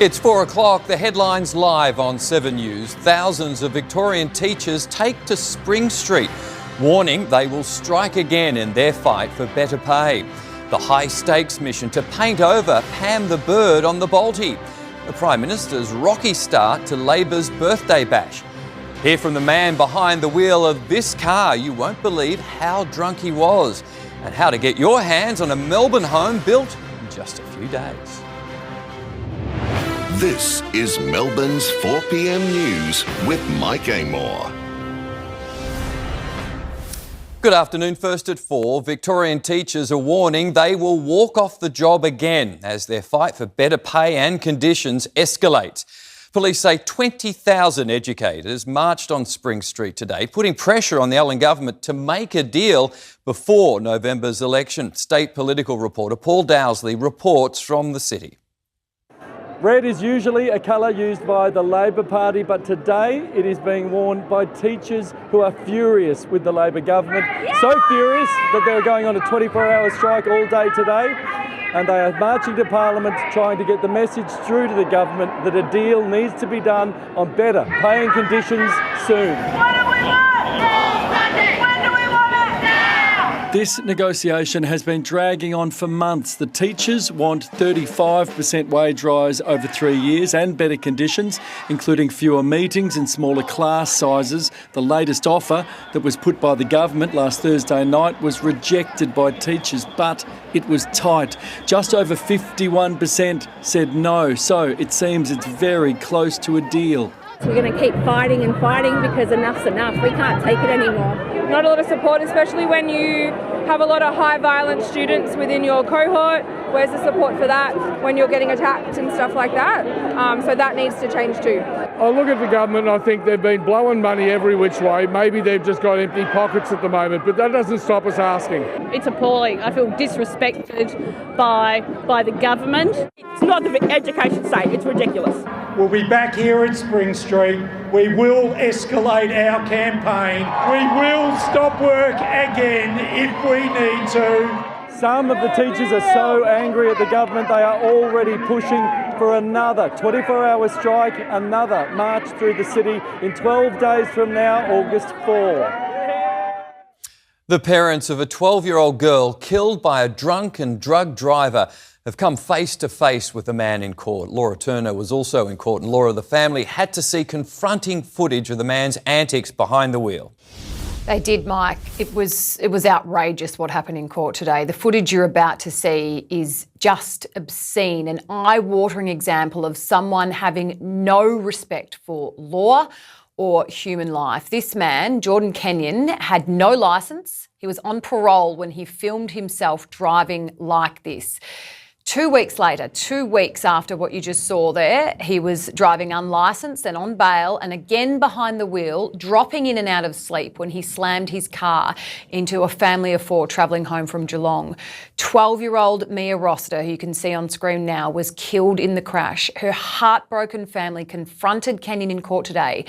It's 4 o'clock. The headlines live on 7 News. Thousands of Victorian teachers take to Spring Street, warning they will strike again in their fight for better pay. The high-stakes mission to paint over Pam the Bird on the Balti. The Prime Minister's rocky start to Labor's birthday bash. Hear from the man behind the wheel of this car. You won't believe how drunk he was, and how to get your hands on a Melbourne home built in just a few days. This is Melbourne's 4 p.m. news with Mike Amor. Good afternoon. First at 4, Victorian teachers are warning they will walk off the job again as their fight for better pay and conditions escalates. Police say 20,000 educators marched on Spring Street today, putting pressure on the Allen government to make a deal before November's election. State political reporter Paul Dowsley reports from the city. Red is usually a colour used by the Labor Party, but today it is being worn by teachers who are furious with the Labor government. So furious that they're going on a 24-hour strike all day today, and they are marching to Parliament trying to get the message through to the government that a deal needs to be done on better pay and conditions soon. This negotiation has been dragging on for months. The teachers want 35% wage rise over 3 years and better conditions, including fewer meetings and smaller class sizes. The latest offer that was put by the government last Thursday night was rejected by teachers, but it was tight. Just over 51% said no, so it seems it's very close to a deal. We're going to keep fighting and fighting because enough's enough. We can't take it anymore. Not a lot of support, especially when you have a lot of high violence students within your cohort. Where's the support for that when you're getting attacked and stuff like that? So that needs to change too. I look at the government and I think they've been blowing money every which way. Maybe they've just got empty pockets at the moment, but that doesn't stop us asking. It's appalling. I feel disrespected by the government. It's not the education state, it's ridiculous. We'll be back here at Spring Street. We will escalate our campaign. We will stop work again if we need to. Some of the teachers are so angry at the government they are already pushing for another 24-hour strike, another march through the city in 12 days from now, August 4. The parents of a 12-year-old girl killed by a drunk and drug driver have come face to face with the man in court. Laura Turner was also in court, and Laura, the family had to see confronting footage of the man's antics behind the wheel. They did, Mike. It was outrageous what happened in court today. The footage you're about to see is just obscene, an eye-watering example of someone having no respect for law or human life. This man, Jordan Kenyon, had no licence. He was on parole when he filmed himself driving like this. 2 weeks later, 2 weeks after what you just saw there, he was driving unlicensed and on bail and again behind the wheel, dropping in and out of sleep when he slammed his car into a family of 4 travelling home from Geelong. 12-year-old Mia Roster, who you can see on screen now, was killed in the crash. Her heartbroken family confronted Kenyon in court today,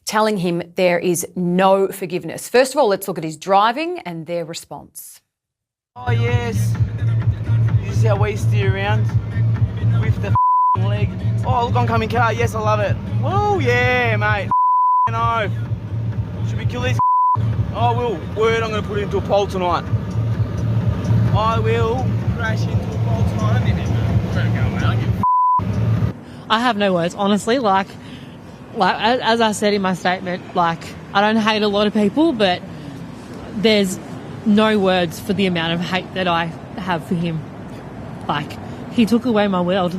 telling him there is no forgiveness. First of all, let's look at his driving and their response. Oh, yes. This is how we steer around with the leg. Oh, look, oncoming car. Yes, I love it. Whoa, yeah, mate. No. Should we kill these? I will. Word, I'm going to put it into a pole tonight. I will crash into a pole tonight. I have no words, honestly. Like as I said in my statement, I don't hate a lot of people, but there's no words for the amount of hate that I have for him. He took away my world.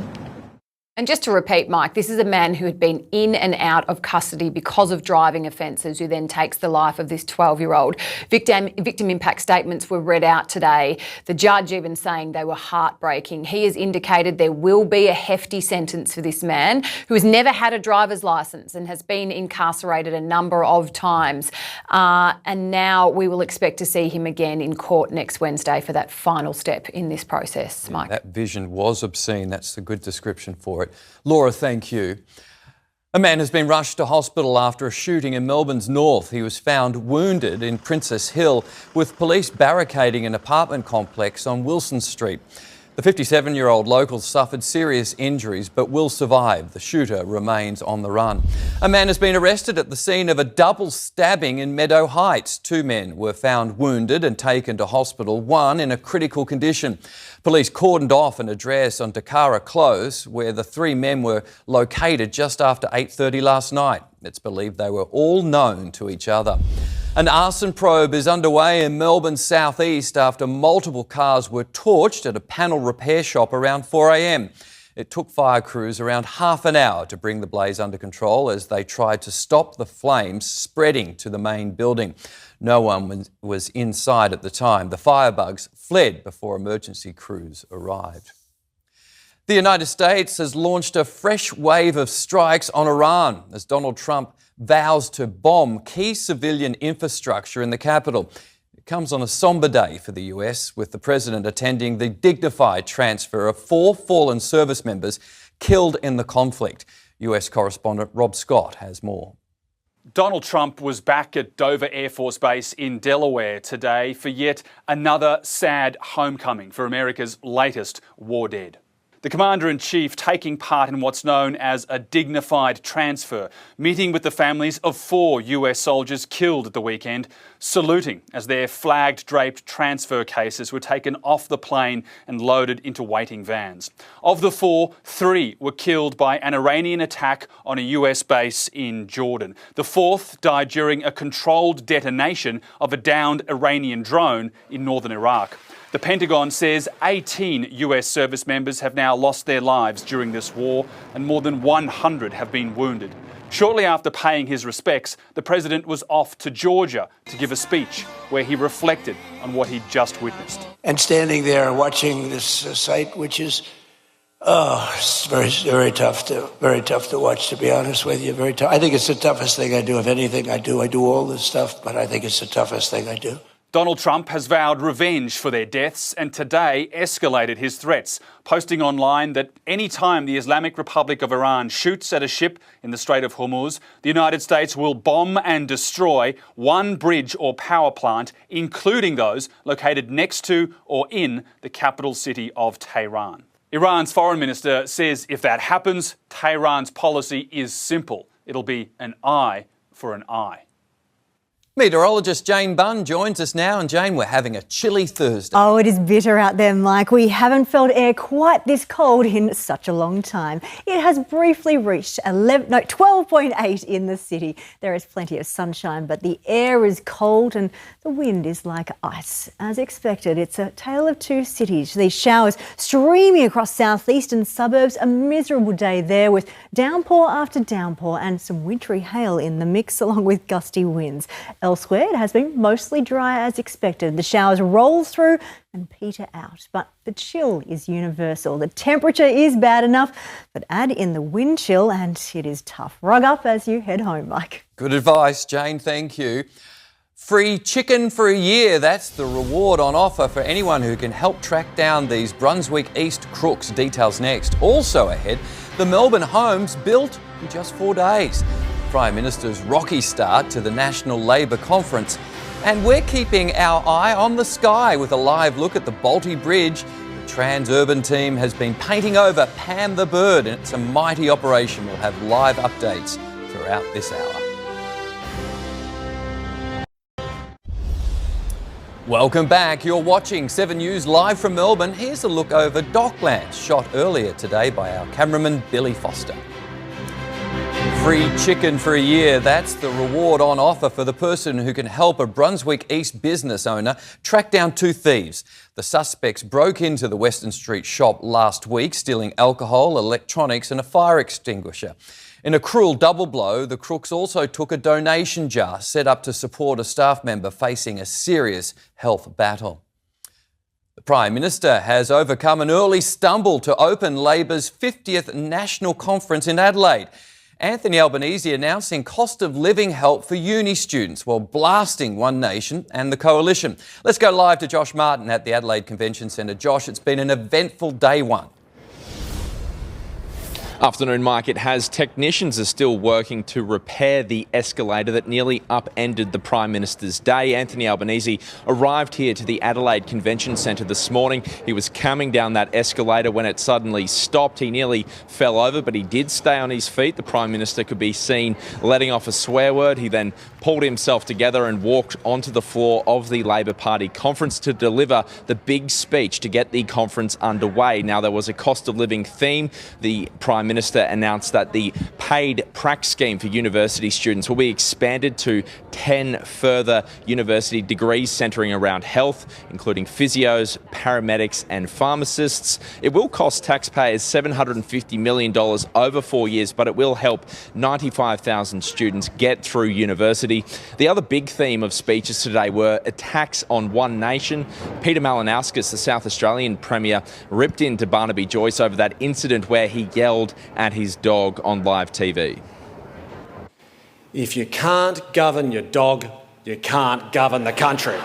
And just to repeat, Mike, this is a man who had been in and out of custody because of driving offences, who then takes the life of this 12-year-old. Victim impact statements were read out today, the judge even saying they were heartbreaking. He has indicated there will be a hefty sentence for this man who has never had a driver's licence and has been incarcerated a number of times. And now we will expect to see him again in court next Wednesday for that final step in this process, Mike. That vision was obscene. That's a good description for it. Laura, thank you. A man has been rushed to hospital after a shooting in Melbourne's north. He was found wounded in Princess Hill with police barricading an apartment complex on Wilson Street. The 57-year-old local suffered serious injuries but will survive. The shooter remains on the run. A man has been arrested at the scene of a double stabbing in Meadow Heights. 2 men were found wounded and taken to hospital, one in a critical condition. Police cordoned off an address on Dakara Close where the 3 men were located just after 8:30 last night. It's believed they were all known to each other. An arson probe is underway in Melbourne's southeast after multiple cars were torched at a panel repair shop around 4 a.m. It took fire crews around half an hour to bring the blaze under control as they tried to stop the flames spreading to the main building. No one was inside at the time. The firebugs fled before emergency crews arrived. The United States has launched a fresh wave of strikes on Iran as Donald Trump vows to bomb key civilian infrastructure in the capital. It comes on a sombre day for the US, with the president attending the dignified transfer of 4 fallen service members killed in the conflict. US correspondent Rob Scott has more. Donald Trump was back at Dover Air Force Base in Delaware today for yet another sad homecoming for America's latest war dead. The Commander-in-Chief taking part in what's known as a dignified transfer, meeting with the families of 4 US soldiers killed at the weekend, saluting as their flag-draped transfer cases were taken off the plane and loaded into waiting vans. Of the 4, 3 were killed by an Iranian attack on a US base in Jordan. The 4th died during a controlled detonation of a downed Iranian drone in northern Iraq. The Pentagon says 18 US service members have now lost their lives during this war and more than 100 have been wounded. Shortly after paying his respects, the president was off to Georgia to give a speech where he reflected on what he'd just witnessed. And standing there watching this sight, which is, it's very tough to watch, to be honest with you. Very tough. I think it's the toughest thing I do. Of anything I do all this stuff, but I think it's the toughest thing I do. Donald Trump has vowed revenge for their deaths and today escalated his threats, posting online that any time the Islamic Republic of Iran shoots at a ship in the Strait of Hormuz, the United States will bomb and destroy 1 bridge or power plant, including those located next to or in the capital city of Tehran. Iran's foreign minister says if that happens, Tehran's policy is simple. It'll be an eye for an eye. Meteorologist Jane Bunn joins us now. And Jane, we're having a chilly Thursday. Oh, it is bitter out there, Mike. We haven't felt air quite this cold in such a long time. It has briefly reached 12.8 in the city. There is plenty of sunshine, but the air is cold and the wind is like ice. As expected, it's a tale of 2 cities. These showers streaming across southeastern suburbs. A miserable day there with downpour after downpour and some wintry hail in the mix, along with gusty winds. Elsewhere, it has been mostly dry as expected. The showers roll through and peter out, but the chill is universal. The temperature is bad enough, but add in the wind chill and it is tough. Rug up as you head home, Mike. Good advice, Jane. Thank you. Free chicken for a year. That's the reward on offer for anyone who can help track down these Brunswick East crooks. Details next. Also ahead, the Melbourne homes built in just 4 days. Prime Minister's rocky start to the National Labor Conference. And we're keeping our eye on the sky with a live look at the Balti Bridge. The Transurban team has been painting over Pam the Bird, and it's a mighty operation. We'll have live updates throughout this hour. Welcome back. You're watching 7 News live from Melbourne. Here's a look over Docklands, shot earlier today by our cameraman Billy Foster. Free chicken for a year. That's the reward on offer for the person who can help a Brunswick East business owner track down 2 thieves. The suspects broke into the Western Street shop last week, stealing alcohol, electronics and a fire extinguisher. In a cruel double blow, the crooks also took a donation jar set up to support a staff member facing a serious health battle. The Prime Minister has overcome an early stumble to open Labor's 50th National Conference in Adelaide. Anthony Albanese announcing cost of living help for uni students while blasting One Nation and the Coalition. Let's go live to Josh Martin at the Adelaide Convention Centre. Josh, it's been an eventful day one. Afternoon, Mike. It has technicians are still working to repair the escalator that nearly upended the Prime Minister's day. Anthony Albanese arrived here to the Adelaide Convention Centre this morning. He was coming down that escalator when it suddenly stopped. He nearly fell over, but he did stay on his feet. The Prime Minister could be seen letting off a swear word. He then pulled himself together and walked onto the floor of the Labor Party conference to deliver the big speech to get the conference underway. Now, there was a cost of living theme. The Prime Minister announced that the paid prac scheme for university students will be expanded to 10 further university degrees centring around health, including physios, paramedics and pharmacists. It will cost taxpayers $750 million over 4 years, but it will help 95,000 students get through university. The other big theme of speeches today were attacks on One Nation. Peter Malinauskas, the South Australian Premier, ripped into Barnaby Joyce over that incident where he yelled at his dog on live TV. If you can't govern your dog, you can't govern the country.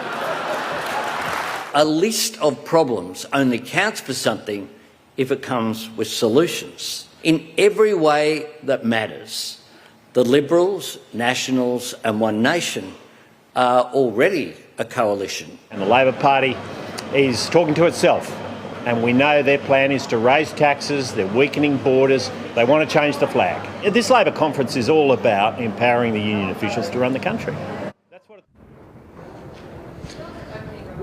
A list of problems only counts for something if it comes with solutions. In every way that matters, the Liberals, Nationals and One Nation are already a coalition. And the Labor Party is talking to itself. And we know their plan is to raise taxes, they're weakening borders, they want to change the flag. This Labor conference is all about empowering the union officials to run the country.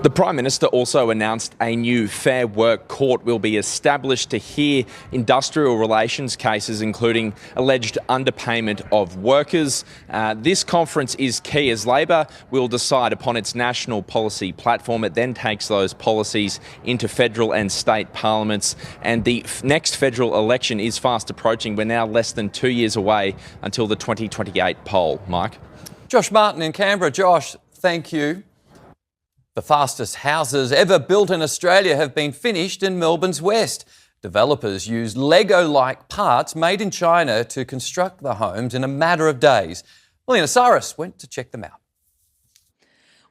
The Prime Minister also announced a new Fair Work Court will be established to hear industrial relations cases, including alleged underpayment of workers. This conference is key as Labor will decide upon its national policy platform. It then takes those policies into federal and state parliaments, and the next federal election is fast approaching. We're now less than 2 years away until the 2028 poll. Mike? Josh Martin in Canberra. Josh, thank you. The fastest houses ever built in Australia have been finished in Melbourne's west. Developers used Lego-like parts made in China to construct the homes in a matter of days. Melina Cyrus went to check them out.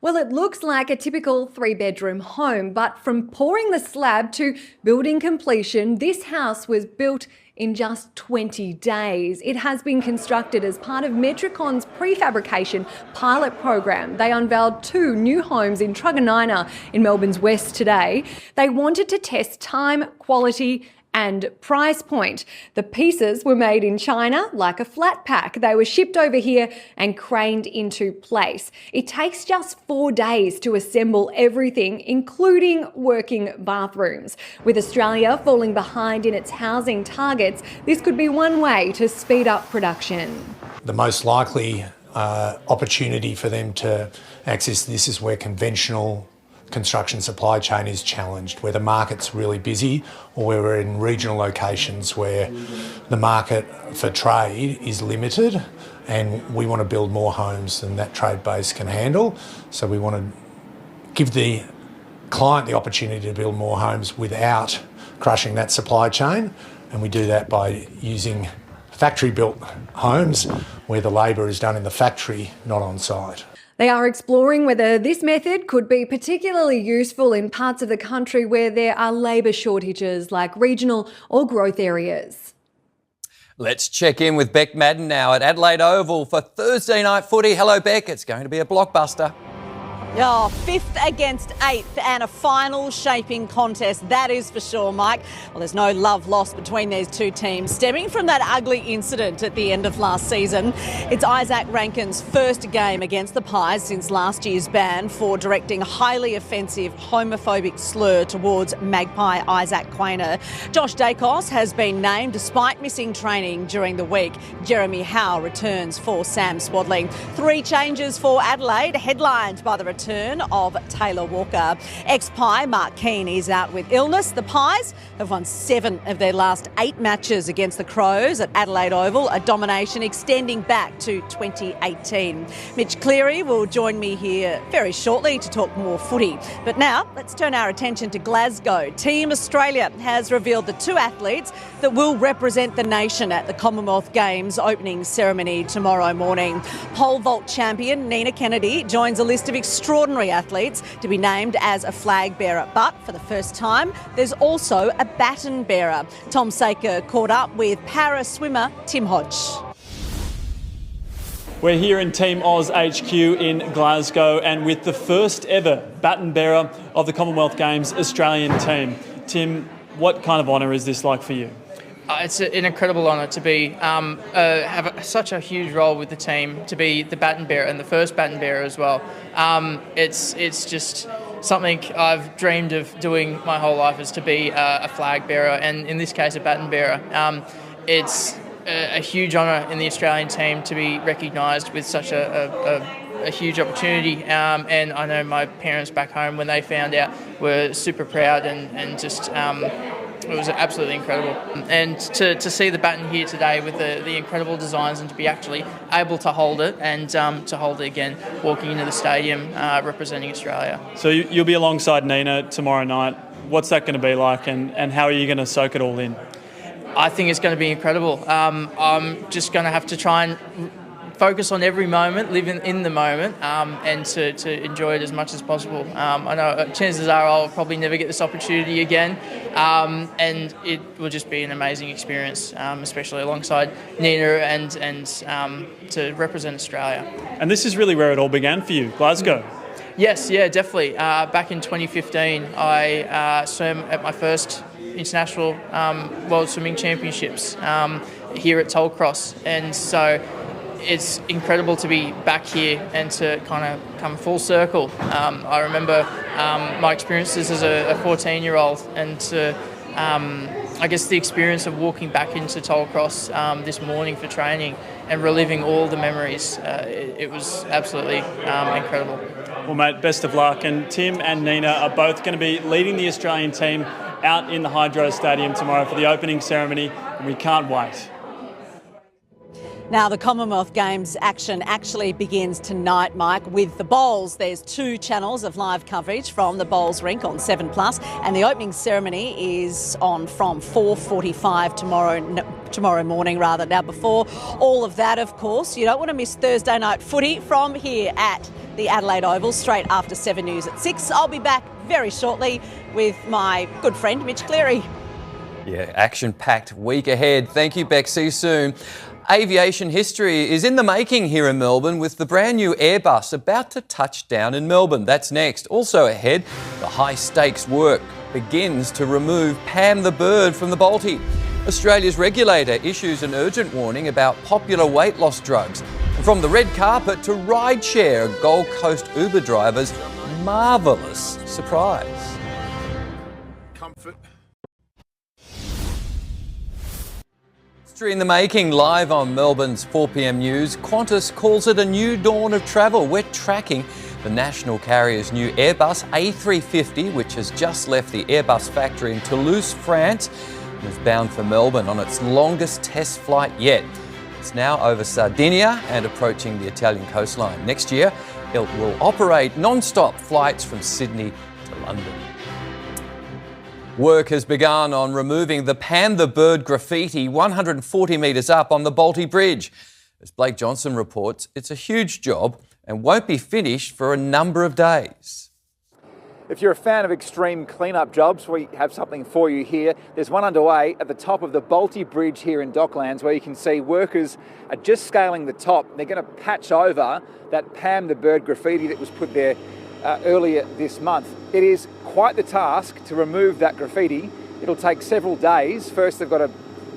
Well, it looks like a typical three-bedroom home, but from pouring the slab to building completion, this house was built in just 20 days. It has been constructed as part of Metricon's prefabrication pilot program. They unveiled 2 new homes in Truganina in Melbourne's west today. They wanted to test time, quality and price point. The pieces were made in China like a flat pack. They were shipped over here and craned into place. It takes just 4 days to assemble everything, including working bathrooms. With Australia falling behind in its housing targets, this could be one way to speed up production. The most likely opportunity for them to access this is where conventional construction supply chain is challenged, where the market's really busy or where we're in regional locations where the market for trade is limited, and we want to build more homes than that trade base can handle. So we want to give the client the opportunity to build more homes without crushing that supply chain, and we do that by using factory-built homes where the labour is done in the factory, not on site. They are exploring whether this method could be particularly useful in parts of the country where there are labour shortages, like regional or growth areas. Let's check in with Beck Maddern now at Adelaide Oval for Thursday night footy. Hello, Beck. It's going to be a blockbuster. Oh, 5th against 8th and a final shaping contest, that is for sure, Mike. Well, there's no love lost between these two teams. Stemming from that ugly incident at the end of last season, it's Isaac Rankin's first game against the Pies since last year's ban for directing a highly offensive homophobic slur towards Magpie Isaac Quainer. Josh Dacos has been named despite missing training during the week. Jeremy Howe returns for Sam Swadling. 3 changes for Adelaide, headlined by the return of Taylor Walker. Ex-Pie Mark Keane is out with illness. The Pies have won 7 of their last 8 matches against the Crows at Adelaide Oval, a domination extending back to 2018. Mitch Cleary will join me here very shortly to talk more footy. But now let's turn our attention to Glasgow. Team Australia has revealed the 2 athletes that will represent the nation at the Commonwealth Games opening ceremony tomorrow morning. Pole vault champion Nina Kennedy joins a list of extreme extraordinary athletes to be named as a flag bearer. But for the first time, there's also a baton bearer. Tom Saker caught up with para swimmer Tim Hodge. We're here in Team Oz HQ in Glasgow and with the first ever baton bearer of the Commonwealth Games Australian team. Tim, what kind of honour is this like for you? It's an incredible honour to be have such a huge role with the team, to be the baton bearer and the first baton bearer as well. It's just something I've dreamed of doing my whole life, is to be a flag bearer, and in this case a baton bearer. It's a huge honour in the Australian team to be recognised with such a huge opportunity, and I know my parents back home, when they found out, were super proud and just it was absolutely incredible. And to see the baton here today with the incredible designs, and to be actually able to hold it and to hold it again walking into the stadium representing Australia. So you'll be alongside Nina tomorrow night. What's that going to be like, and how are you going to soak it all in? I think it's going to be incredible. I'm just going to have to try and focus on every moment, live in the moment, and to enjoy it as much as possible. I know chances are I'll probably never get this opportunity again, and it will just be an amazing experience, especially alongside Nina and to represent Australia. And this is really where it all began for you, Glasgow. Yes, yeah, definitely. Back in 2015, I swam at my first International World Swimming Championships here at Tollcross, and so it's incredible to be back here and to kind of come full circle. I remember my experiences as a 14-year-old, and to, I guess the experience of walking back into Tollcross this morning for training and reliving all the memories. It was absolutely incredible. Well, mate, best of luck. And Tim and Nina are both going to be leading the Australian team out in the Hydro Stadium tomorrow for the opening ceremony, and we can't wait. Now, the Commonwealth Games action actually begins tonight, Mike, with the bowls. There's 2 channels of live coverage from the bowls rink on 7+, and the opening ceremony is on from 4:45 tomorrow morning. Now, before all of that, of course, you don't want to miss Thursday night footy from here at the Adelaide Oval, straight after 7 News at 6. I'll be back very shortly with my good friend, Mitch Cleary. Yeah, action-packed week ahead. Thank you, Beck. See you soon. Aviation history is in the making here in Melbourne, with the brand new Airbus about to touch down in Melbourne. That's next. Also ahead, the high-stakes work begins to remove Pam the bird from the Balti. Australia's regulator issues an urgent warning about popular weight loss drugs. And from the red carpet to rideshare, Gold Coast Uber drivers' marvellous surprise. Comfort. In the making, live on Melbourne's 4 p.m. news, Qantas calls it a new dawn of travel. We're tracking the national carrier's new Airbus A350, which has just left the Airbus factory in Toulouse, France, and is bound for Melbourne on its longest test flight yet. It's now over Sardinia and approaching the Italian coastline. Next year, it will operate non-stop flights from Sydney to London. Work has begun on removing the Pam the bird graffiti 140 metres up on the Balti Bridge. As Blake Johnson reports, it's a huge job and won't be finished for a number of days. If you're a fan of extreme clean-up jobs, we have something for you here. There's one underway at the top of the Balti Bridge here in Docklands, where you can see workers are just scaling the top. They're going to patch over that Pam the bird graffiti that was put there earlier this month. It is quite the task to remove that graffiti. It'll take several days. First, they've got to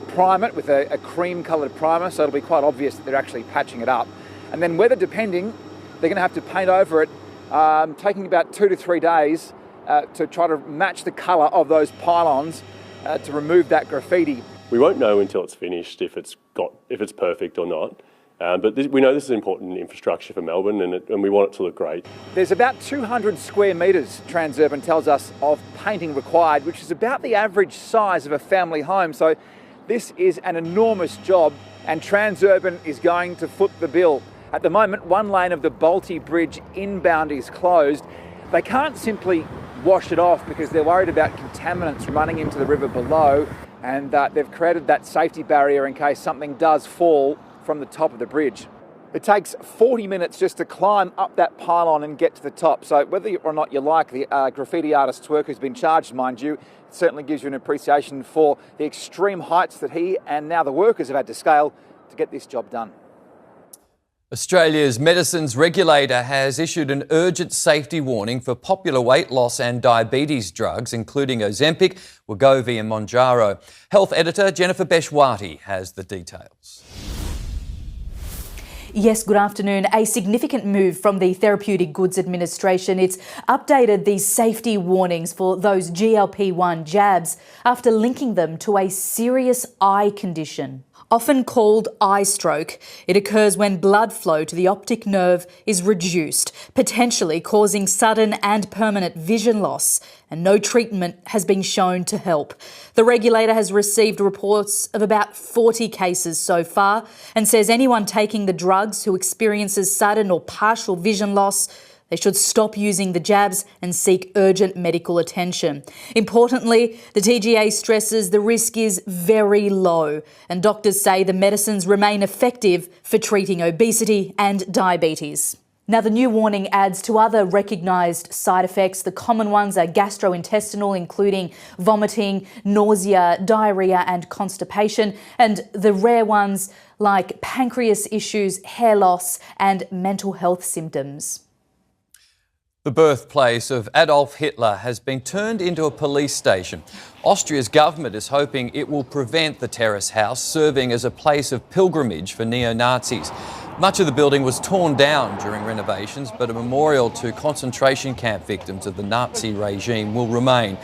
prime it with a cream-coloured primer, so it'll be quite obvious that they're actually patching it up. And then, weather depending, they're going to have to paint over it, taking about 2 to 3 days to try to match the colour of those pylons to remove that graffiti. We won't know until it's finished if it's perfect or not. But we know this is important infrastructure for Melbourne, and we want it to look great. There's about 200 square metres, Transurban tells us, of painting required, which is about the average size of a family home. So this is an enormous job, and Transurban is going to foot the bill. At the moment, one lane of the Balti Bridge inbound is closed. They can't simply wash it off because they're worried about contaminants running into the river below, and they've created that safety barrier in case something does fall from the top of the bridge. It takes 40 minutes just to climb up that pylon and get to the top. So whether or not you like the graffiti artist's work, who's been charged, mind you, it certainly gives you an appreciation for the extreme heights that he and now the workers have had to scale to get this job done. Australia's medicines regulator has issued an urgent safety warning for popular weight loss and diabetes drugs, including Ozempic, Wegovy and Mounjaro. Health editor Jennifer Beshwati has the details. Yes, good afternoon. A significant move from the Therapeutic Goods Administration. It's updated these safety warnings for those GLP-1 jabs after linking them to a serious eye condition. Often called eye stroke, it occurs when blood flow to the optic nerve is reduced, potentially causing sudden and permanent vision loss, and no treatment has been shown to help. The regulator has received reports of about 40 cases so far and says anyone taking the drugs who experiences sudden or partial vision loss, they should stop using the jabs and seek urgent medical attention. Importantly, the TGA stresses the risk is very low, and doctors say the medicines remain effective for treating obesity and diabetes. Now, the new warning adds to other recognised side effects. The common ones are gastrointestinal, including vomiting, nausea, diarrhoea and constipation, and the rare ones like pancreas issues, hair loss and mental health symptoms. The birthplace of Adolf Hitler has been turned into a police station. Austria's government is hoping it will prevent the terrace house serving as a place of pilgrimage for neo-Nazis. Much of the building was torn down during renovations, but a memorial to concentration camp victims of the Nazi regime will remain.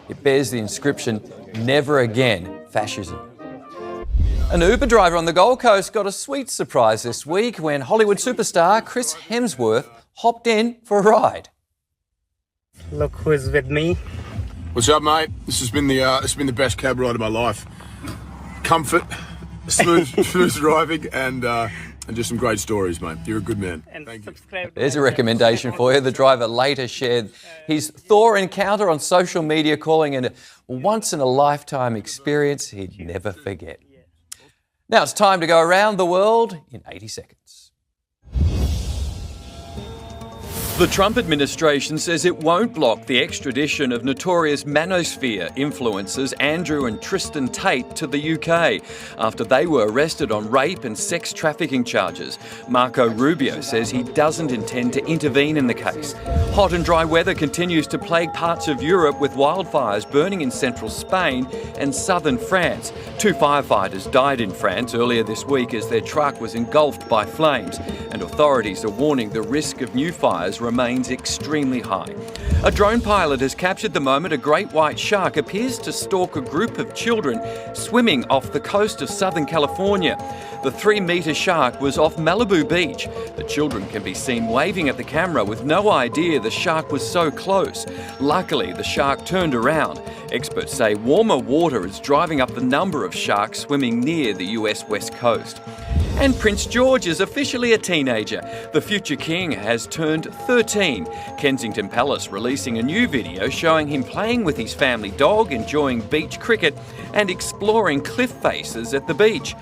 It bears the inscription, "Never again fascism." An Uber driver on the Gold Coast got a sweet surprise this week when Hollywood superstar Chris Hemsworth hopped in for a ride. Look who's with me. What's up, mate? This has been the best cab ride of my life. Comfort, smooth driving, and just some great stories, mate. You're a good man. Thank you. There's a recommendation for you. The driver later shared his Thor encounter on social media, calling it a once-in-a-lifetime experience he'd never forget. Now it's time to go around the world in 80 seconds. The Trump administration says it won't block the extradition of notorious manosphere influencers Andrew and Tristan Tate to the UK after they were arrested on rape and sex trafficking charges. Marco Rubio says he doesn't intend to intervene in the case. Hot and dry weather continues to plague parts of Europe with wildfires burning in central Spain and southern France. 2 firefighters died in France earlier this week as their truck was engulfed by flames, and authorities are warning the risk of new fires remains extremely high. A drone pilot has captured the moment a great white shark appears to stalk a group of children swimming off the coast of Southern California. The 3-metre shark was off Malibu Beach. The children can be seen waving at the camera with no idea the shark was so close. Luckily, the shark turned around. Experts say warmer water is driving up the number of sharks swimming near the US West Coast. And Prince George is officially a teenager. The future king has turned 13. Kensington Palace releasing a new video showing him playing with his family dog, enjoying beach cricket and exploring cliff faces at the beach.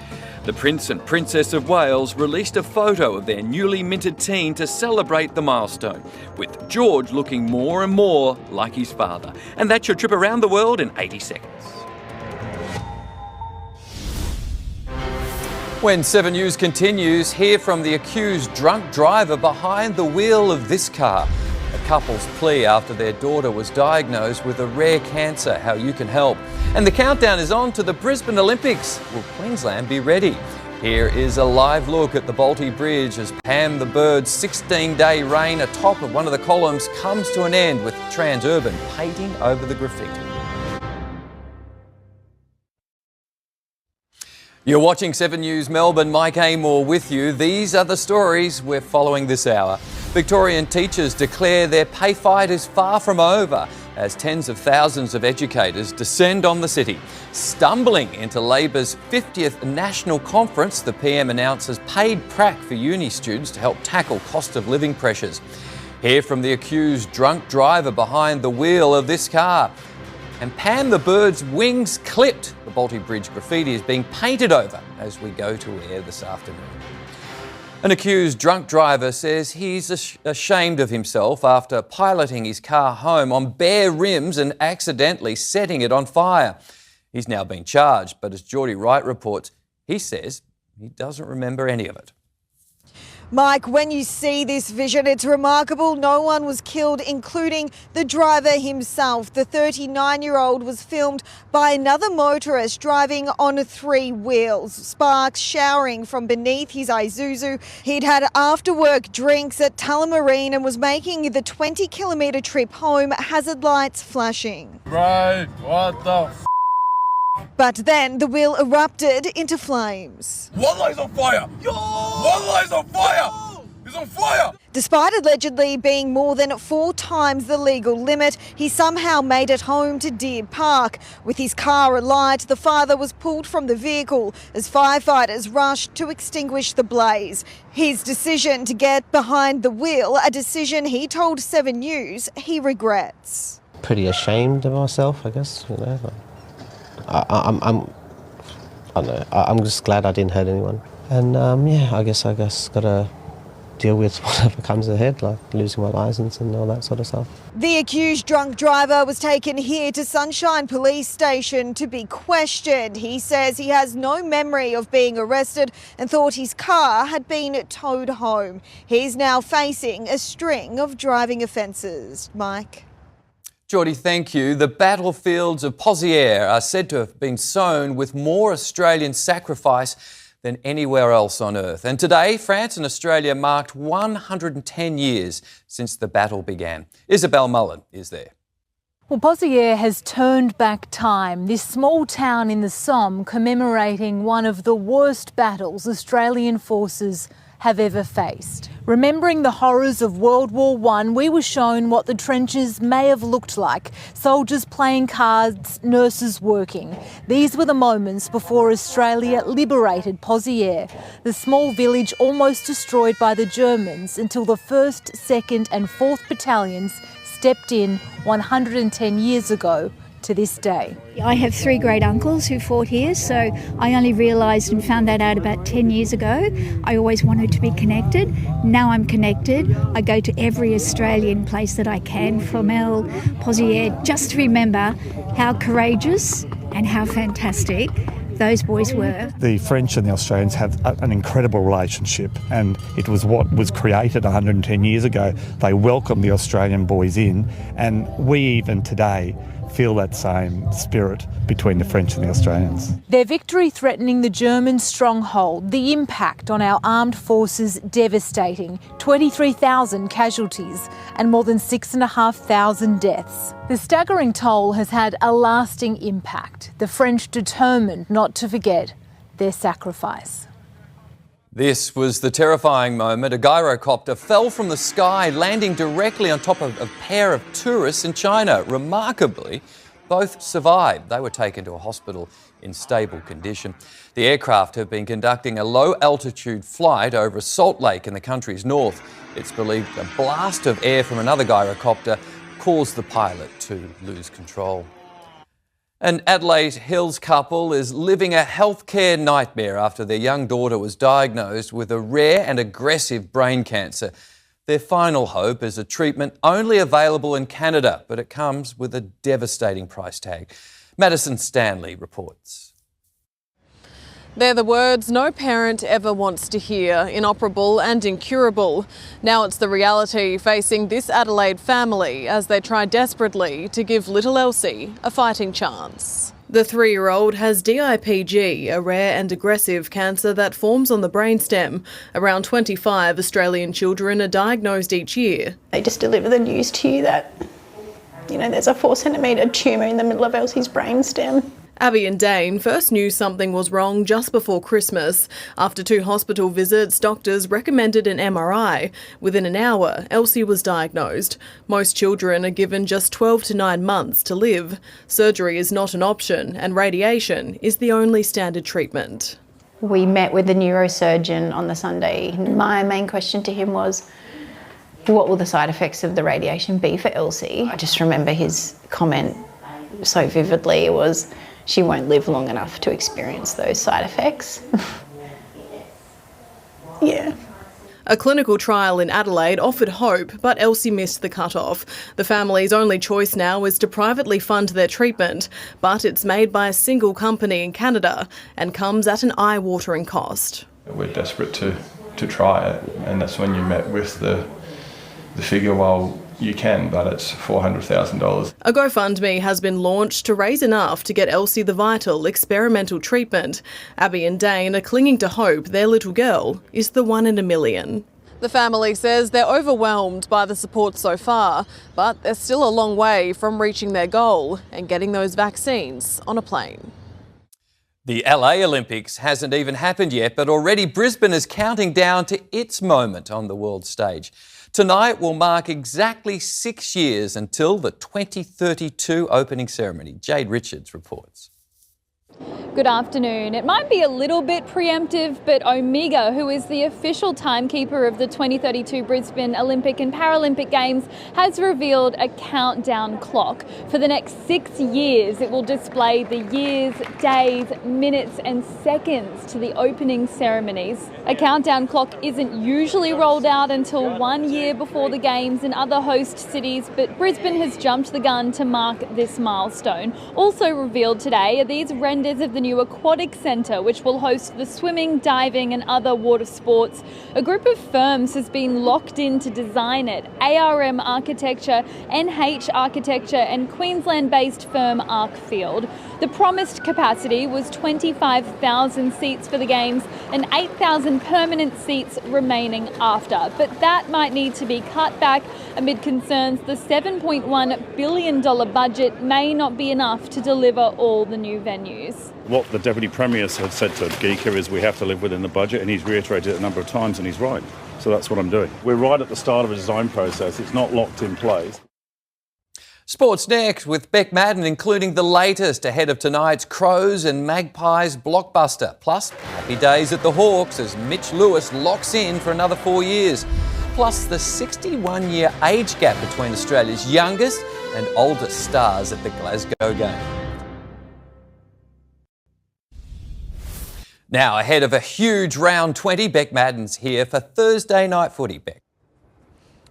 The Prince and Princess of Wales released a photo of their newly minted teen to celebrate the milestone, with George looking more and more like his father. And that's your trip around the world in 80 seconds. When 7 News continues, hear from the accused drunk driver behind the wheel of this car. A couple's plea after their daughter was diagnosed with a rare cancer, how you can help. And the countdown is on to the Brisbane Olympics. Will Queensland be ready? Here is a live look at the Balti Bridge as Pam the Bird's 16-day reign atop of one of the columns comes to an end with Transurban painting over the graffiti. You're watching 7 News Melbourne. Mike Amor with you. These are the stories we're following this hour. Victorian teachers declare their pay fight is far from over as tens of thousands of educators descend on the city. Stumbling into Labor's 50th National Conference, the PM announces paid prac for uni students to help tackle cost of living pressures. Hear from the accused drunk driver behind the wheel of this car. And Pam the Bird's wings clipped. The Balti Bridge graffiti is being painted over as we go to air this afternoon. An accused drunk driver says he's ashamed of himself after piloting his car home on bare rims and accidentally setting it on fire. He's now been charged, but as Geordie Wright reports, he says he doesn't remember any of it. Mike, when you see this vision, it's remarkable. No one was killed, including the driver himself. The 39-year-old was filmed by another motorist driving on 3 wheels. Sparks showering from beneath his Isuzu. He'd had after-work drinks at Tullamarine and was making the 20-kilometre trip home, hazard lights flashing. Bro, what the f***? But then the wheel erupted into flames. Wallahi's on fire! Wallahi's on fire! He's on fire! Despite allegedly being more than 4 times the legal limit, he somehow made it home to Deer Park. With his car alight, the father was pulled from the vehicle as firefighters rushed to extinguish the blaze. His decision to get behind the wheel, a decision he told 7 News he regrets. Pretty ashamed of myself, I guess, you know. I don't know. I'm just glad I didn't hurt anyone, and yeah, I guess gotta deal with whatever comes ahead, like losing my licence and all that sort of stuff. The accused drunk driver was taken here to Sunshine Police Station to be questioned. He says he has no memory of being arrested and thought his car had been towed home. He's now facing a string of driving offences. Mike. Geordie, thank you. The battlefields of Pozières are said to have been sown with more Australian sacrifice than anywhere else on earth. And today, France and Australia marked 110 years since the battle began. Isabel Mullen is there. Well, Pozières has turned back time, this small town in the Somme commemorating one of the worst battles Australian forces have ever faced. Remembering the horrors of World War I, we were shown what the trenches may have looked like. Soldiers playing cards, nurses working. These were the moments before Australia liberated Pozières, the small village almost destroyed by the Germans until the 1st, 2nd and 4th battalions stepped in 110 years ago to this day. I have 3 great uncles who fought here, so I only realised and found that out about 10 years ago. I always wanted to be connected. Now I'm connected. I go to every Australian place that I can, Fromelles, Pozières, just to remember how courageous and how fantastic those boys were. The French and the Australians have an incredible relationship, and it was what was created 110 years ago. They welcomed the Australian boys in, and we even today feel that same spirit between the French and the Australians. Their victory threatening the German stronghold, the impact on our armed forces devastating, 23,000 casualties and more than 6,500 deaths. The staggering toll has had a lasting impact, the French determined not to forget their sacrifice. This was the terrifying moment. A gyrocopter fell from the sky, landing directly on top of a pair of tourists in China. Remarkably, both survived. They were taken to a hospital in stable condition. The aircraft have been conducting a low-altitude flight over a salt lake in the country's north. It's believed a blast of air from another gyrocopter caused the pilot to lose control. An Adelaide Hills couple is living a healthcare nightmare after their young daughter was diagnosed with a rare and aggressive brain cancer. Their final hope is a treatment only available in Canada, but it comes with a devastating price tag. Madison Stanley reports. They're the words no parent ever wants to hear, inoperable and incurable. Now it's the reality facing this Adelaide family as they try desperately to give little Elsie a fighting chance. The 3-year-old has DIPG, a rare and aggressive cancer that forms on the brainstem. Around 25 Australian children are diagnosed each year. They just deliver the news to you that, there's a 4-centimetre tumour in the middle of Elsie's brainstem. Abby and Dane first knew something was wrong just before Christmas. After 2 hospital visits, doctors recommended an MRI. Within an hour, Elsie was diagnosed. Most children are given just 12 to 9 months to live. Surgery is not an option, and radiation is the only standard treatment. We met with the neurosurgeon on the Sunday. My main question to him was, what will the side effects of the radiation be for Elsie? I just remember his comment so vividly. It was, she won't live long enough to experience those side effects. Yeah. A clinical trial in Adelaide offered hope, but Elsie missed the cut-off. The family's only choice now is to privately fund their treatment, but it's made by a single company in Canada and comes at an eye-watering cost. We're desperate to try it, and that's when you met with the figure, well, you can, but it's $400,000. A GoFundMe has been launched to raise enough to get Elsie the vital experimental treatment. Abby and Dane are clinging to hope their little girl is the one in a million. The family says they're overwhelmed by the support so far, but they're still a long way from reaching their goal and getting those vaccines on a plane. The LA Olympics hasn't even happened yet, but already Brisbane is counting down to its moment on the world stage. Tonight will mark exactly 6 years until the 2032 opening ceremony. Jade Richards reports. Good afternoon. It might be a little bit preemptive, but Omega, who is the official timekeeper of the 2032 Brisbane Olympic and Paralympic Games, has revealed a countdown clock. For the next 6 years, it will display the years, days, minutes and seconds to the opening ceremonies. A countdown clock isn't usually rolled out until 1 year before the Games in other host cities, but Brisbane has jumped the gun to mark this milestone. Also revealed today are these renders of the new aquatic centre, which will host the swimming, diving and other water sports. A group of firms has been locked in to design it. ARM Architecture, NH Architecture and Queensland-based firm Arcfield. The promised capacity was 25,000 seats for the Games and 8,000 permanent seats remaining after. But that might need to be cut back amid concerns the $7.1 billion budget may not be enough to deliver all the new venues. What the Deputy Premier has said to GECA is we have to live within the budget, and he's reiterated it a number of times, and he's right. So that's what I'm doing. We're right at the start of a design process. It's not locked in place. Sports next with Beck Maddern, including the latest ahead of tonight's Crows and Magpies blockbuster. Plus, happy days at the Hawks as Mitch Lewis locks in for another 4 years. Plus, the 61-year age gap between Australia's youngest and oldest stars at the Glasgow game. Now, ahead of a huge round 20, Beck Maddern's here for Thursday night footy. Beck.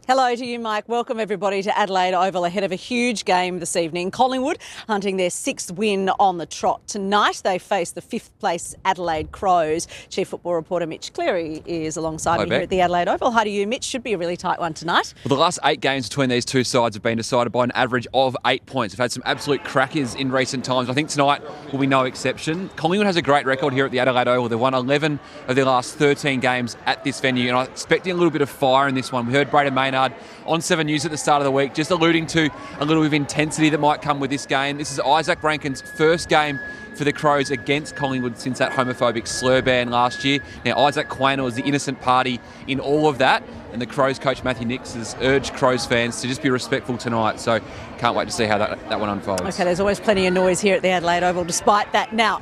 Hello to you, Mike. Welcome everybody to Adelaide Oval ahead of a huge game this evening. Collingwood hunting their 6th win on the trot. Tonight they face the 5th place Adelaide Crows. Chief football reporter Mitch Cleary is alongside me here at the Adelaide Oval. Hi to you, Mitch. Should be a really tight one tonight. Well, the last 8 games between these two sides have been decided by an average of 8 points. We've had some absolute crackers in recent times. I think tonight will be no exception. Collingwood has a great record here at the Adelaide Oval. They've won 11 of their last 13 games at this venue, and I'm expecting a little bit of fire in this one. We heard Braden Maynard on 7 News at the start of the week, just alluding to a little bit of intensity that might come with this game. This is Isaac Rankin's first game for the Crows against Collingwood since that homophobic slur ban last year. Now, Isaac Quaynor was the innocent party in all of that, and the Crows coach Matthew Nix has urged Crows fans to just be respectful tonight. So can't wait to see how that one unfolds. OK, there's always plenty of noise here at the Adelaide Oval despite that. Now,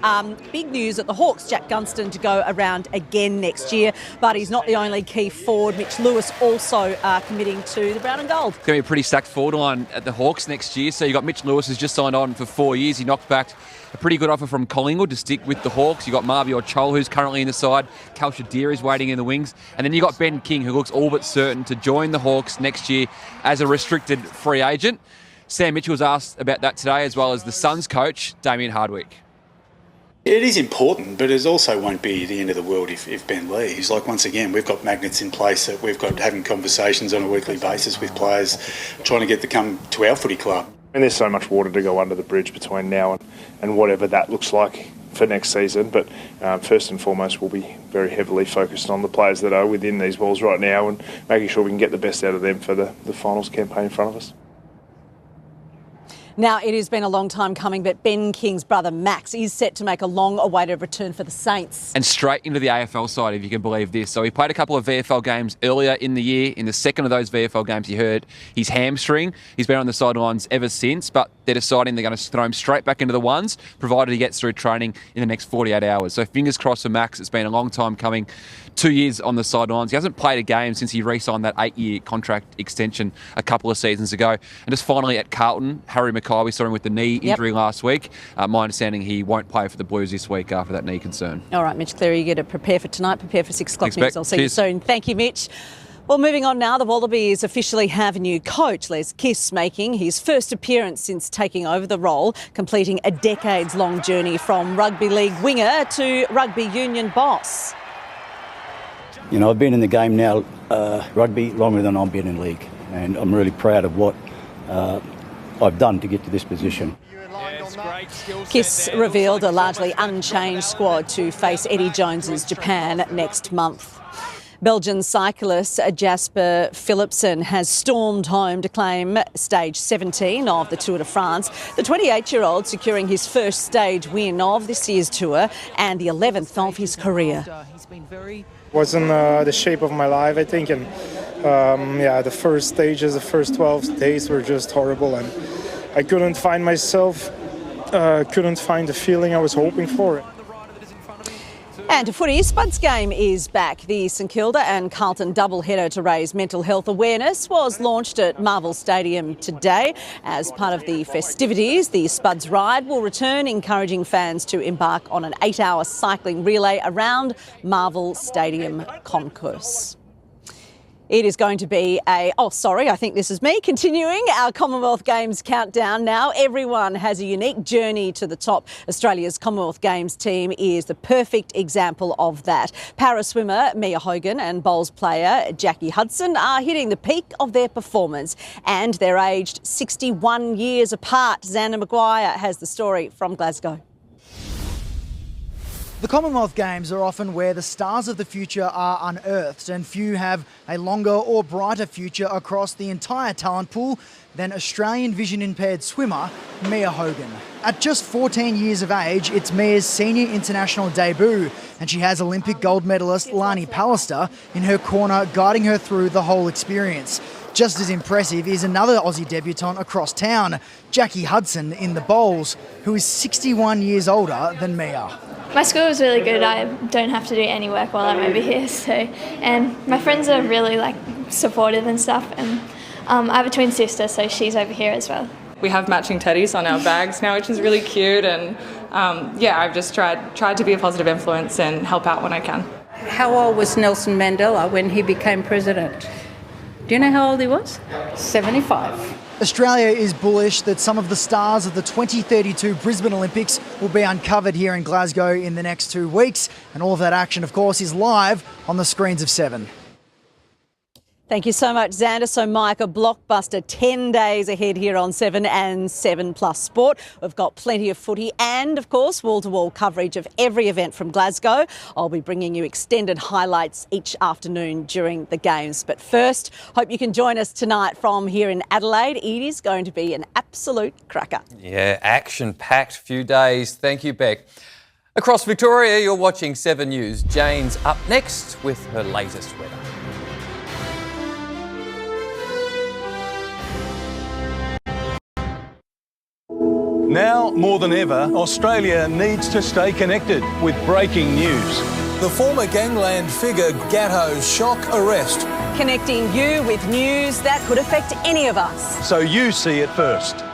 big news at the Hawks, Jack Gunston to go around again next year, but he's not the only key forward. Mitch Lewis also committing to the brown and gold. It's going to be a pretty stacked forward line at the Hawks next year. So you've got Mitch Lewis, who's just signed on for 4 years. He knocked back a pretty good offer from Collingwood to stick with the Hawks. You've got Marvio Chol, who's currently in the side. Cal Shadir is waiting in the wings. And then you've got Ben King, who looks all but certain to join the Hawks next year as a restricted free agent. Sam Mitchell was asked about that today, as well as the Suns coach, Damien Hardwick. It is important, but it also won't be the end of the world if Ben leaves. Like, once again, we've got magnets in place that we've got having conversations on a weekly basis with players, trying to get them to come to our footy club. And there's so much water to go under the bridge between now and whatever that looks like for next season. But first and foremost, we'll be very heavily focused on the players that are within these walls right now and making sure we can get the best out of them for the finals campaign in front of us. Now, it has been a long time coming, but Ben King's brother Max is set to make a long-awaited return for the Saints. And straight into the AFL side, if you can believe this. So he played a couple of VFL games earlier in the year. In the second of those VFL games, he hurt his hamstring. He's been on the sidelines ever since, but they're deciding they're going to throw him straight back into the ones, provided he gets through training in the next 48 hours. So fingers crossed for Max. It's been a long time coming. 2 years on the sidelines. He hasn't played a game since he re-signed that 8-year contract extension a couple of seasons ago. And just finally at Carlton, Harry Mackay, we saw him with the knee injury last week. My understanding, he won't play for the Blues this week after that knee concern. All right, Mitch Cleary, you got to prepare for tonight, prepare for 6 o'clock news. I'll see Cheers. you soon. Thank you, Mitch. Well, moving on now, the Wallabies officially have a new coach, Les Kiss, making his first appearance since taking over the role, completing a decades-long journey from rugby league winger to rugby union boss. You know, I've been in the game now, rugby, longer than I've been in league, and I'm really proud of what I've done to get to this position. Kiss revealed a largely unchanged squad to face Eddie Jones's Japan next month. Belgian cyclist Jasper Philipsen has stormed home to claim stage 17 of the Tour de France. The 28-year-old securing his first stage win of this year's tour and the 11th of his career. Wasn't the shape of my life, I think, and the first stages, the first 12 days were just horrible, and I couldn't find myself, couldn't find the feeling I was hoping for. And to footy, Spud's game is back. The St Kilda and Carlton doubleheader to raise mental health awareness was launched at Marvel Stadium today. As part of the festivities, the Spuds Ride will return, encouraging fans to embark on an 8-hour cycling relay around Marvel Stadium concourse. It is going to be I think this is me, continuing our Commonwealth Games countdown now. Everyone has a unique journey to the top. Australia's Commonwealth Games team is the perfect example of that. Para-swimmer Mia Hogan and bowls player Jackie Hudson are hitting the peak of their performance, and they're aged 61 years apart. Xander Maguire has the story from Glasgow. The Commonwealth Games are often where the stars of the future are unearthed, and few have a longer or brighter future across the entire talent pool than Australian vision-impaired swimmer Mia Hogan. At just 14 years of age, it's Mia's senior international debut, and she has Olympic gold medalist Lani Pallister in her corner, guiding her through the whole experience. Just as impressive is another Aussie debutante across town, Jackie Hudson in the bowls, who is 61 years older than Mia. My school is really good. I don't have to do any work while I'm over here. And my friends are really supportive and stuff. And I have a twin sister, so she's over here as well. We have matching teddies on our bags now, which is really cute. And I've just tried to be a positive influence and help out when I can. How old was Nelson Mandela when he became president? Do you know how old he was? 75. Australia is bullish that some of the stars of the 2032 Brisbane Olympics will be uncovered here in Glasgow in the next 2 weeks. And all of that action, of course, is live on the screens of 7. Thank you so much, Xander. So, Mike, a blockbuster 10 days ahead here on 7 and 7 Plus Sport. We've got plenty of footy and, of course, wall-to-wall coverage of every event from Glasgow. I'll be bringing you extended highlights each afternoon during the games. But first, hope you can join us tonight from here in Adelaide. It is going to be an absolute cracker. Yeah, action-packed few days. Thank you, Beck. Across Victoria, you're watching 7 News. Jane's up next with her latest weather. Now, more than ever, Australia needs to stay connected with breaking news. The former gangland figure Gatto's shock arrest. Connecting you with news that could affect any of us. So you see it first.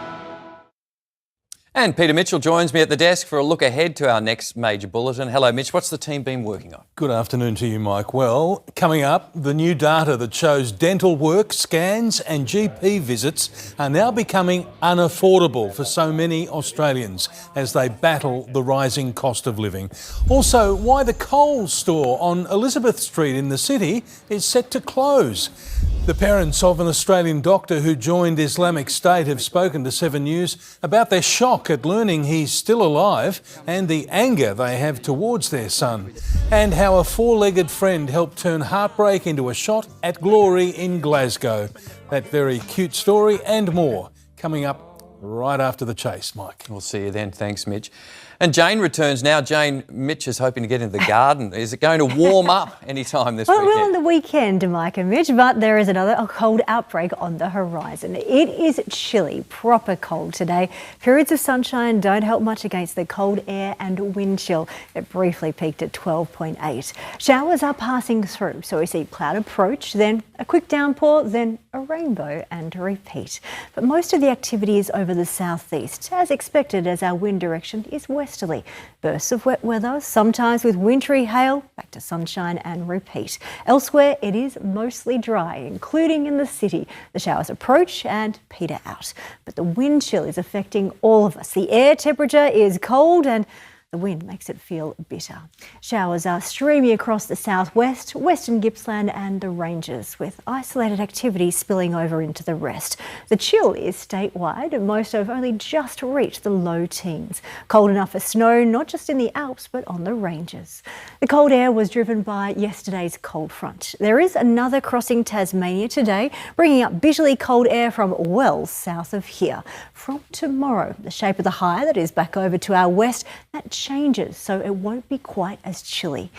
And Peter Mitchell joins me at the desk for a look ahead to our next major bulletin. Hello, Mitch. What's the team been working on? Good afternoon to you, Mike. Well, coming up, the new data that shows dental work, scans and GP visits are now becoming unaffordable for so many Australians as they battle the rising cost of living. Also, why the Coles store on Elizabeth Street in the city is set to close. The parents of an Australian doctor who joined Islamic State have spoken to 7 News about their shock at learning he's still alive and the anger they have towards their son, and how a 4-legged friend helped turn heartbreak into a shot at glory in Glasgow. That very cute story and more coming up right after the chase, Mike. We'll see you then. Thanks, Mitch. And Jane returns now. Jane, Mitch is hoping to get into the garden. Is it going to warm up anytime this weekend? Well, we're on the weekend, Mike and Mitch, but there is another cold outbreak on the horizon. It is chilly, proper cold today. Periods of sunshine don't help much against the cold air and wind chill. It briefly peaked at 12.8. Showers are passing through, so we see cloud approach, then a quick downpour, then a rainbow and a repeat. But most of the activity is over the southeast, as expected, as our wind direction is westerly. Bursts of wet weather, sometimes with wintry hail, back to sunshine and repeat. Elsewhere, it is mostly dry, including in the city. The showers approach and peter out. But the wind chill is affecting all of us. The air temperature is cold and the wind makes it feel bitter. Showers are streaming across the southwest, western Gippsland and the ranges, with isolated activity spilling over into the rest. The chill is statewide and most have only just reached the low teens. Cold enough for snow, not just in the Alps, but on the ranges. The cold air was driven by yesterday's cold front. There is another crossing Tasmania today, bringing up bitterly cold air from well south of here. From tomorrow, the shape of the high that is back over to our west, that changes, so it won't be quite as chilly.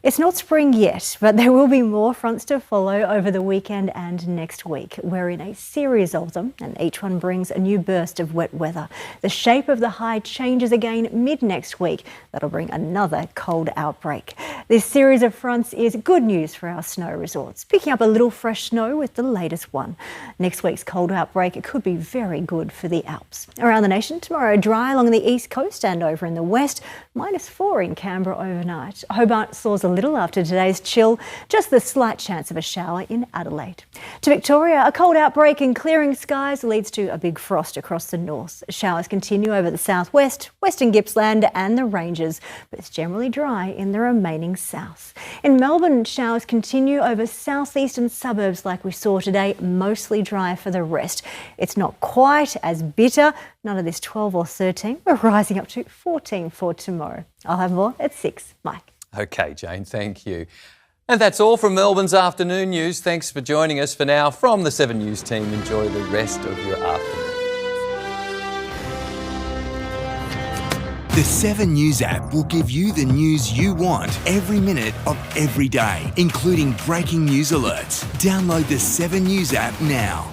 It's not spring yet, but there will be more fronts to follow over the weekend and next week. We're in a series of them, and each one brings a new burst of wet weather. The shape of the high changes again mid-next week. That'll bring another cold outbreak. This series of fronts is good news for our snow resorts, picking up a little fresh snow with the latest one. Next week's cold outbreak could be very good for the Alps. Around the nation tomorrow, dry along the east coast and over in the west, -4 in Canberra overnight. Hobart soars a little after today's chill, just the slight chance of a shower in Adelaide. To Victoria, a cold outbreak and clearing skies leads to a big frost across the north. Showers continue over the southwest, western Gippsland and the ranges, but it's generally dry in the remaining south. In Melbourne, showers continue over southeastern suburbs like we saw today, mostly dry for the rest. It's not quite as bitter, none of this 12 or 13. We're rising up to 14 for tomorrow. I'll have more at 6. Mike. OK, Jane, thank you. And that's all from Melbourne's afternoon news. Thanks for joining us for now. From the 7 News team, enjoy the rest of your afternoon. The 7 News app will give you the news you want every minute of every day, including breaking news alerts. Download the 7 News app now.